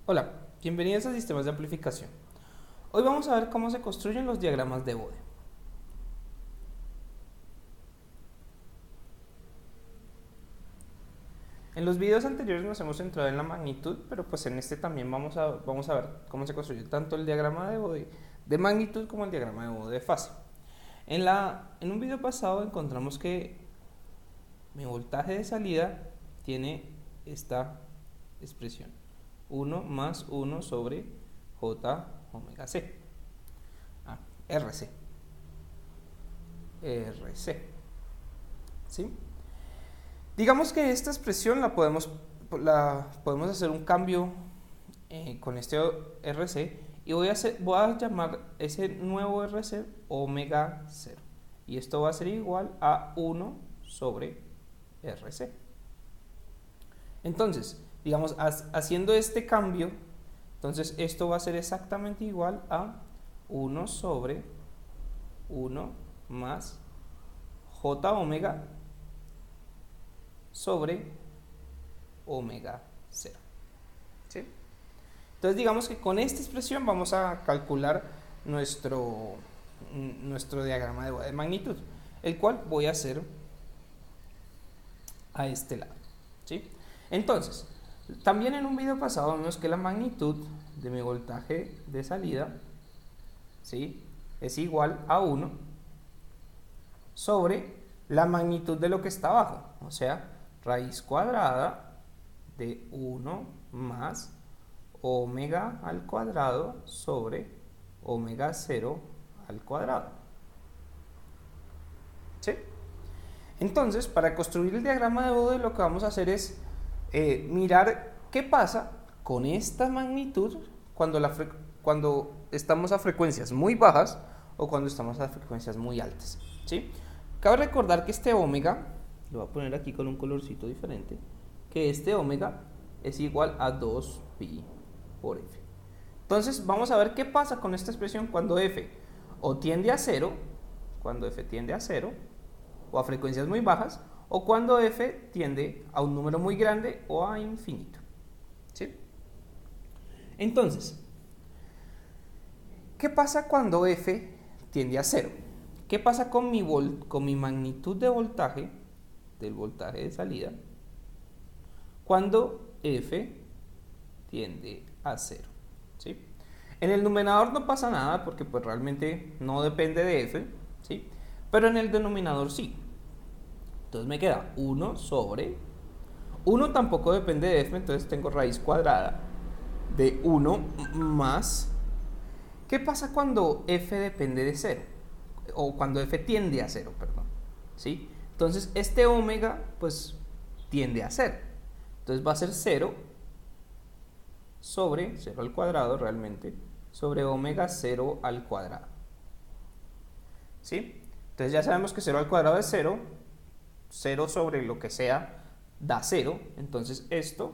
Hola, bienvenidos a Sistemas de Amplificación. Hoy vamos a ver cómo se construyen los diagramas de Bode. En los videos anteriores nos hemos centrado en la magnitud, pero pues en este también vamos a ver cómo se construye tanto el diagrama de Bode de magnitud como el diagrama de Bode de fase. En un video pasado encontramos que mi voltaje de salida tiene esta expresión: 1 más 1 sobre J omega C. RC. ¿Sí? Digamos que esta expresión la podemos hacer un cambio con este RC y voy a llamar ese nuevo RC omega 0. Y esto va a ser igual a 1 sobre RC. Entonces, digamos, haciendo este cambio, entonces esto va a ser exactamente igual a 1 sobre 1 más J omega sobre omega 0. ¿Sí? Entonces digamos que con esta expresión vamos a calcular nuestro diagrama de magnitud, el cual voy a hacer a este lado. ¿Sí? Entonces, también en un video pasado vimos que la magnitud de mi voltaje de salida, ¿sí?, es igual a 1 sobre la magnitud de lo que está abajo, o sea, raíz cuadrada de 1 más omega al cuadrado sobre omega 0 al cuadrado. ¿Sí? Entonces, para construir el diagrama de Bode, lo que vamos a hacer es mirar qué pasa con esta magnitud cuando estamos a frecuencias muy bajas o cuando estamos a frecuencias muy altas. ¿Sí? Cabe recordar que este omega, lo voy a poner aquí con un colorcito diferente, que este omega es igual a 2pi por f. Entonces vamos a ver qué pasa con esta expresión cuando f o tiende a 0, cuando f tiende a 0, o a frecuencias muy bajas, o cuando f tiende a un número muy grande o a infinito. ¿Sí? Entonces, ¿qué pasa cuando f tiende a 0? ¿Qué pasa con mi magnitud de voltaje, del voltaje de salida, cuando f tiende a 0? ¿Sí? En el numerador no pasa nada porque pues realmente no depende de f, ¿sí?, pero en el denominador sí. Entonces me queda 1 sobre 1, tampoco depende de f, entonces tengo raíz cuadrada de 1 más. ¿Qué pasa cuando f depende de 0? O cuando f tiende a 0, perdón. ¿Sí? Entonces este omega pues tiende a 0. Entonces va a ser 0 sobre 0 al cuadrado realmente, sobre omega 0 al cuadrado. ¿Sí? Entonces ya sabemos que 0 al cuadrado es 0. 0 sobre lo que sea da 0. Entonces esto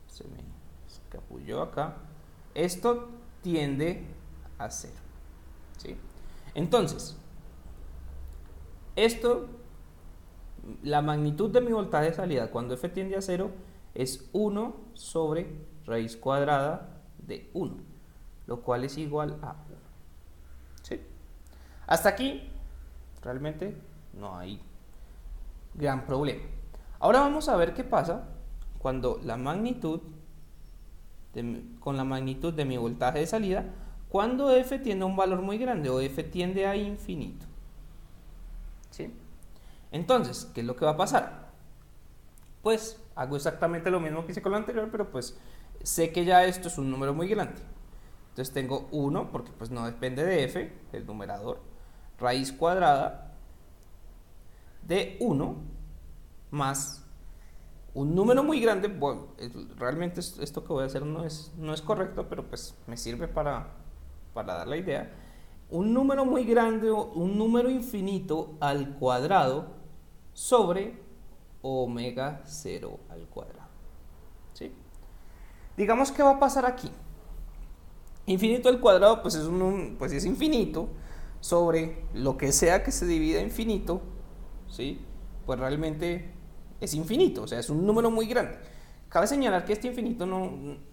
se me escapulló acá. Esto tiende a 0. ¿Sí? Entonces, la magnitud de mi voltaje de salida cuando f tiende a 0 es 1 sobre raíz cuadrada de 1, lo cual es igual a 1. ¿Sí? Hasta aquí realmente no hay gran problema. Ahora vamos a ver qué pasa cuando con la magnitud de mi voltaje de salida, cuando f tiende a un valor muy grande o f tiende a infinito. ¿Sí? Entonces, ¿qué es lo que va a pasar? Pues hago exactamente lo mismo que hice con lo anterior, pero pues sé que ya esto es un número muy grande. Entonces tengo 1, porque pues no depende de f, el numerador, raíz cuadrada de 1 más un número muy grande. Bueno, realmente esto que voy a hacer no es correcto, pero pues me sirve para dar la idea. Un número muy grande o un número infinito al cuadrado sobre omega 0 al cuadrado. ¿Sí? Digamos, ¿qué va a pasar aquí? Infinito al cuadrado pues es infinito sobre lo que sea que se divida infinito, ¿sí? Pues realmente es infinito, o sea, es un número muy grande. Cabe señalar que este infinito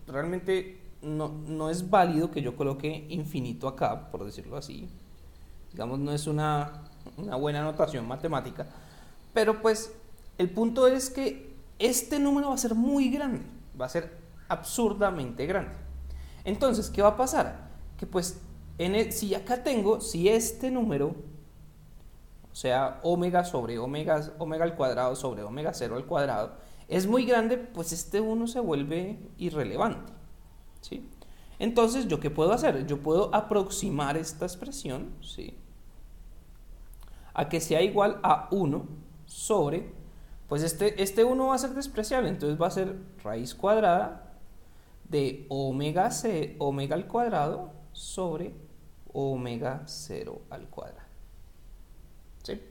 realmente no es válido que yo coloque infinito acá, por decirlo así. Digamos, no es una buena notación matemática. Pero pues el punto es que este número va a ser muy grande, va a ser absurdamente grande. Entonces, ¿qué va a pasar? Que pues, si este número, o sea, omega sobre omega al cuadrado sobre omega 0 al cuadrado, es muy grande, pues este 1 se vuelve irrelevante, ¿sí? Entonces, ¿yo qué puedo hacer? Yo puedo aproximar esta expresión, ¿sí?, a que sea igual a 1 sobre, pues este 1 va a ser despreciable, entonces va a ser raíz cuadrada de omega al cuadrado sobre omega 0 al cuadrado. ¿Sí?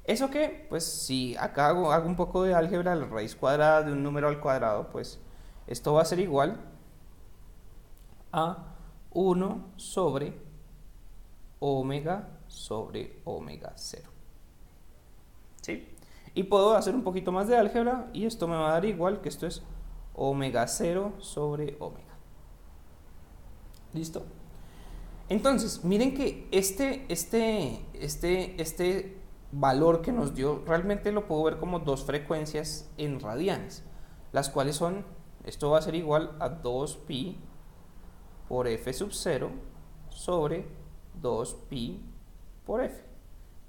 ¿Eso qué? Pues si acá hago un poco de álgebra, la raíz cuadrada de un número al cuadrado, pues esto va a ser igual a 1 sobre omega 0. ¿Sí? Y puedo hacer un poquito más de álgebra y esto me va a dar igual que esto es omega 0 sobre omega. ¿Listo? Entonces, miren que este valor que nos dio, realmente lo puedo ver como dos frecuencias en radianes, las cuales son, esto va a ser igual a 2pi por f sub 0 sobre 2pi por f.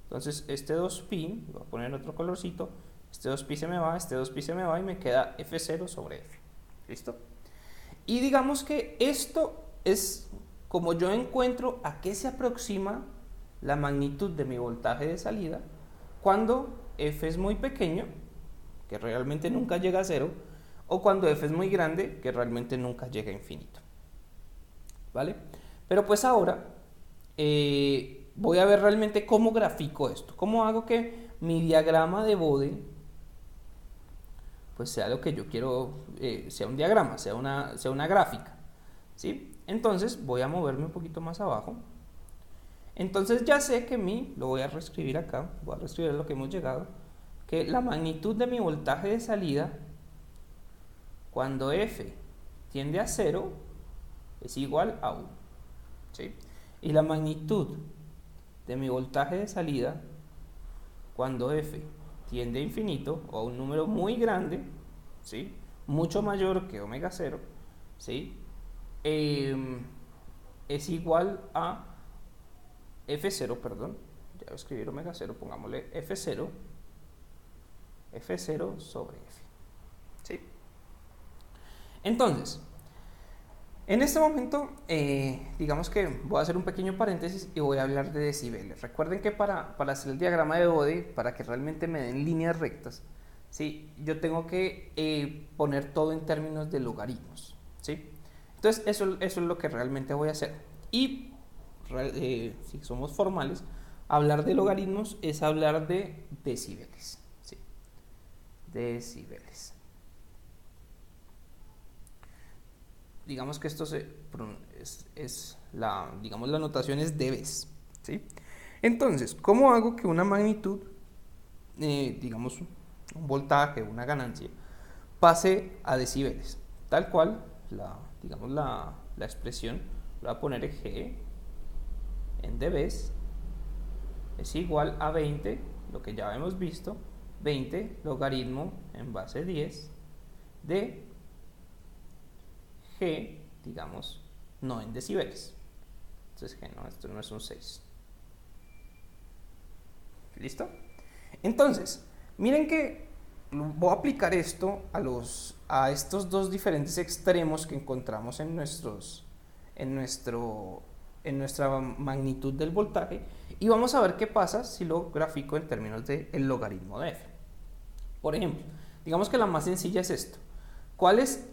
Entonces este 2pi, voy a poner otro colorcito, este 2pi se me va, este 2pi se me va y me queda f0 sobre f. ¿Listo? Y digamos que esto es como yo encuentro a qué se aproxima la magnitud de mi voltaje de salida cuando f es muy pequeño, que realmente nunca llega a 0, o cuando f es muy grande, que realmente nunca llega a infinito. ¿Vale? Pero pues ahora voy a ver realmente cómo grafico esto, cómo hago que mi diagrama de Bode pues sea lo que yo quiero, sea un diagrama, sea una gráfica, ¿sí? Entonces voy a moverme un poquito más abajo. Entonces ya sé que lo voy a reescribir acá, voy a reescribir lo que hemos llegado, que la magnitud de mi voltaje de salida cuando f tiende a 0 es igual a 1, ¿sí? Y la magnitud de mi voltaje de salida cuando f tiende a infinito o a un número muy grande, ¿sí?, mucho mayor que omega 0, ¿sí?, es igual a f0, perdón, ya voy a escribir omega 0, pongámosle f0 sobre f, ¿sí? Entonces, en este momento, digamos que voy a hacer un pequeño paréntesis y voy a hablar de decibeles. Recuerden que para hacer el diagrama de Bode, para que realmente me den líneas rectas, ¿sí?, yo tengo que poner todo en términos de logaritmos, ¿sí? Entonces, eso es lo que realmente voy a hacer. Y si somos formales, hablar de logaritmos es hablar de decibeles, ¿sí? Decibeles. Digamos que esto la notación es dBs, ¿sí? Entonces, ¿cómo hago que una magnitud, digamos un voltaje, una ganancia, pase a decibeles? Tal cual, la expresión, voy a poner G en dBs, es igual a 20, lo que ya hemos visto, 20 logaritmo en base 10 de G, digamos, no en decibeles. Entonces G, no, esto no es un 6. ¿Listo? Entonces, miren que voy a aplicar esto a estos dos diferentes extremos que encontramos en nuestra magnitud del voltaje y vamos a ver qué pasa si lo grafico en términos del logaritmo de f. Por ejemplo, digamos que la más sencilla es esto. ¿Cuál es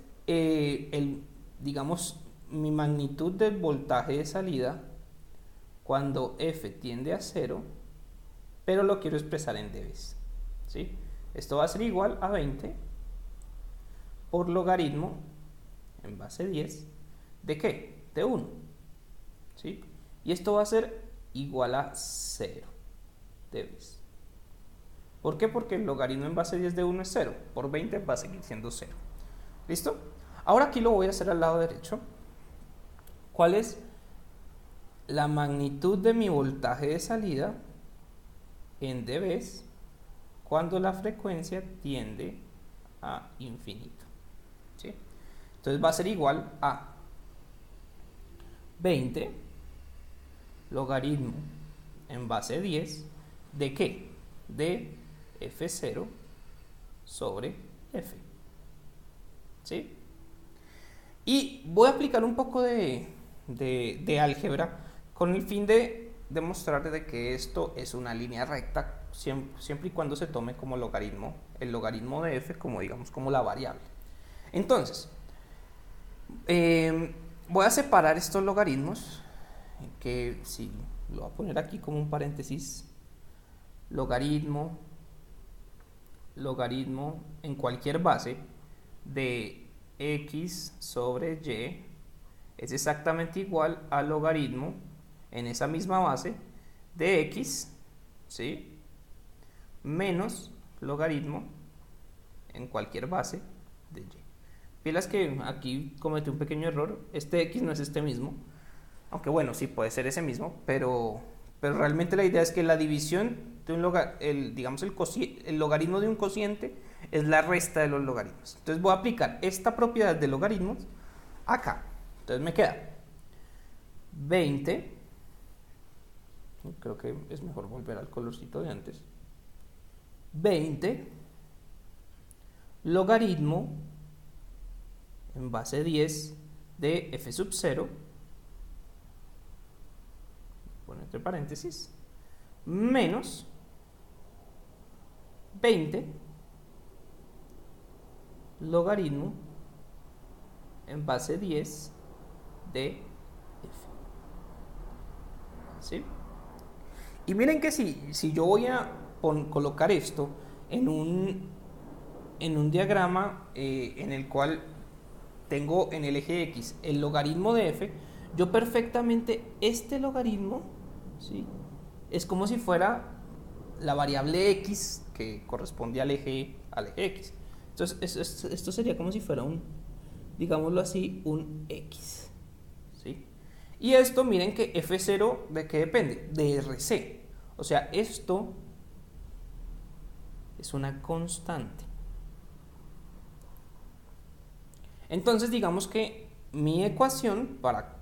digamos, mi magnitud del voltaje de salida cuando f tiende a 0, pero lo quiero expresar en dBs, ¿sí? Esto va a ser igual a 20 por logaritmo en base 10 ¿de qué? De 1, ¿sí? Y esto va a ser igual a 0 dBs. ¿Por qué? Porque el logaritmo en base 10 de 1 es 0, por 20 va a seguir siendo 0. ¿Listo? Ahora aquí lo voy a hacer al lado derecho. ¿Cuál es la magnitud de mi voltaje de salida en dBs cuando la frecuencia tiende a infinito? ¿Sí? Entonces va a ser igual a 20 logaritmo en base 10 de ¿qué? De f0 sobre f. ¿Sí? Y voy a aplicar un poco de álgebra con el fin de demostrar de que esto es una línea recta siempre y cuando se tome como logaritmo, el logaritmo de f como digamos como la variable. Entonces, voy a separar estos logaritmos, que si lo voy a poner aquí como un paréntesis, logaritmo en cualquier base de x sobre y es exactamente igual al logaritmo en esa misma base de x, ¿sí? Menos logaritmo en cualquier base de y. Pilas que aquí cometí un pequeño error, este x no es este mismo, aunque bueno, sí puede ser ese mismo, pero realmente la idea es que la división de un digamos el logaritmo de un cociente es la resta de los logaritmos. Entonces voy a aplicar esta propiedad de logaritmos acá. Entonces me queda 20, creo que es mejor volver al colorcito de antes, 20 logaritmo en base 10 de f sub 0, pongo entre paréntesis, menos 20 logaritmo en base 10 de f. ¿Sí? Y miren que si yo voy a colocar esto en un diagrama en el cual tengo en el eje x el logaritmo de f, yo perfectamente este logaritmo, ¿sí?, es como si fuera la variable x que corresponde al eje x. Entonces esto sería como si fuera digámoslo así, un x, ¿sí? Y esto, miren que f0, ¿de qué depende? De rc. O sea, esto es una constante. Entonces, digamos que mi ecuación para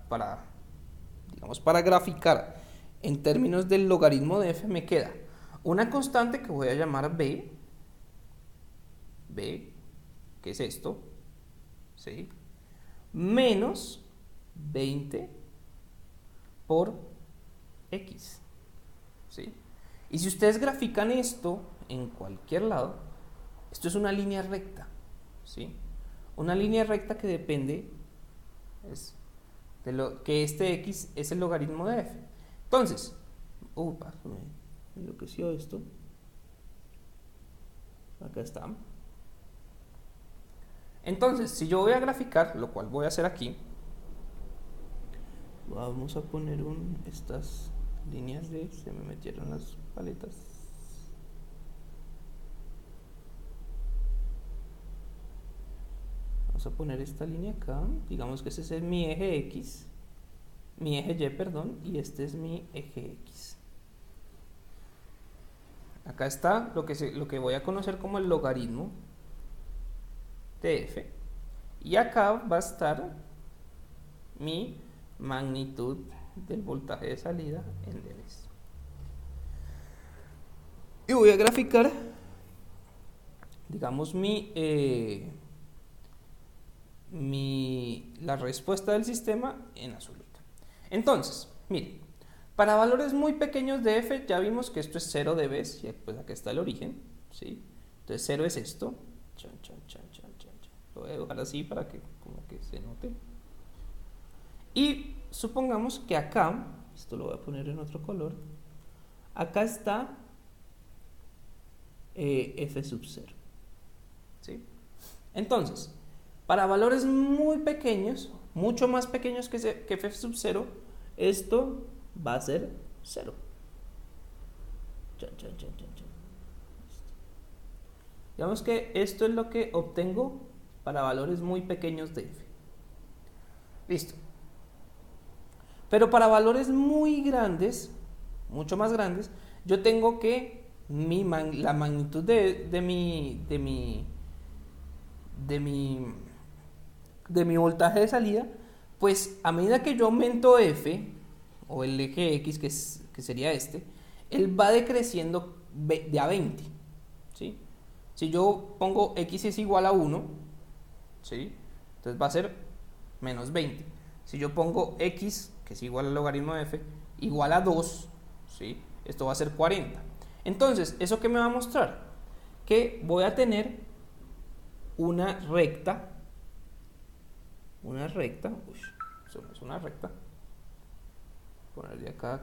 graficar en términos del logaritmo de f me queda una constante que voy a llamar b, que es esto, ¿sí?, menos 20 por x, ¿sí? Y si ustedes grafican esto en cualquier lado, esto es una línea recta, ¿sí? Una línea recta que depende de lo que este x es el logaritmo de f. Entonces, me enloqueció esto. Acá está. Entonces, si yo voy a graficar, lo cual voy a hacer aquí, vamos a poner estas líneas se me metieron las paletas. Vamos a poner esta línea acá, digamos que ese es mi eje x, mi eje y, perdón, y este es mi eje x. Acá está lo que voy a conocer como el logaritmo de f, y acá va a estar mi magnitud del voltaje de salida en dBs. Y voy a graficar, digamos, la respuesta del sistema en azulito. Entonces, miren, para valores muy pequeños de f ya vimos que esto es 0 dBs, y pues acá está el origen, ¿sí? Entonces 0 es esto. Lo voy a dibujar así para que como que se note. Y supongamos que acá, esto lo voy a poner en otro color, acá está f sub 0, ¿sí? Entonces, para valores muy pequeños, mucho más pequeños que f sub 0, esto va a ser 0. Digamos que esto es lo que obtengo para valores muy pequeños de f. Listo. Pero para valores muy grandes, mucho más grandes, yo tengo que la magnitud de mi voltaje de salida, pues a medida que yo aumento f, o el eje x, que sería este, él va decreciendo de a 20, ¿sí? Si yo pongo x es igual a 1, ¿sí? Entonces va a ser menos 20. Si yo pongo x, que es igual al logaritmo de f, igual a 2, ¿sí? Esto va a ser 40. Entonces, ¿eso qué me va a mostrar? Que voy a tener una recta, uy, eso no es una recta, ponerle acá,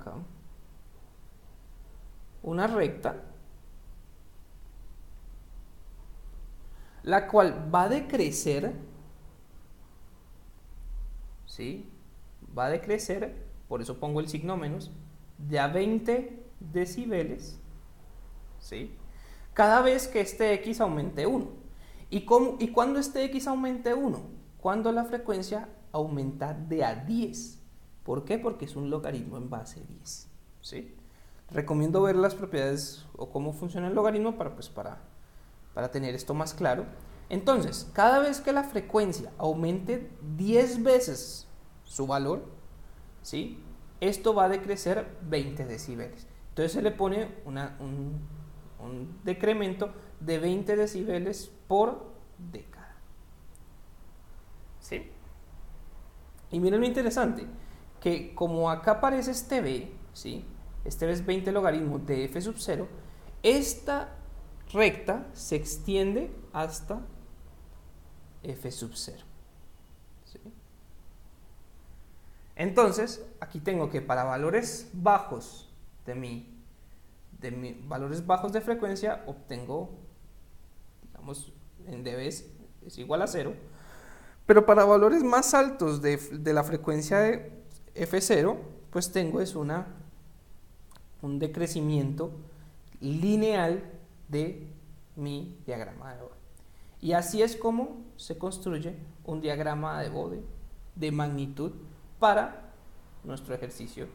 una recta, la cual va a decrecer, ¿sí? Va a decrecer, por eso pongo el signo menos, de a 20 decibeles, ¿sí? Cada vez que este x aumente 1. ¿Y cuándo este x aumente 1? Cuando la frecuencia aumenta de a 10. ¿Por qué? Porque es un logaritmo en base 10, ¿sí? Recomiendo ver las propiedades o cómo funciona el logaritmo para tener esto más claro. Entonces, cada vez que la frecuencia aumente 10 veces su valor, ¿sí? Esto va a decrecer 20 decibeles. Entonces se le pone un decremento de 20 decibeles por década, ¿sí? Y miren lo interesante, que como acá aparece este b, ¿sí? Este b es 20 logaritmos de f sub 0, esta recta se extiende hasta f sub 0, ¿sí? Entonces, aquí tengo que para valores bajos valores bajos de frecuencia obtengo, digamos, en dB es igual a 0, pero para valores más altos de la frecuencia de f0, pues tengo un decrecimiento lineal de mi diagrama de Bode. Y así es como se construye un diagrama de Bode de magnitud para nuestro ejercicio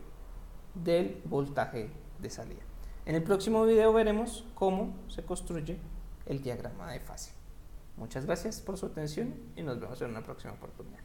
del voltaje de salida. En el próximo video veremos cómo se construye el diagrama de fase. Muchas gracias por su atención y nos vemos en una próxima oportunidad.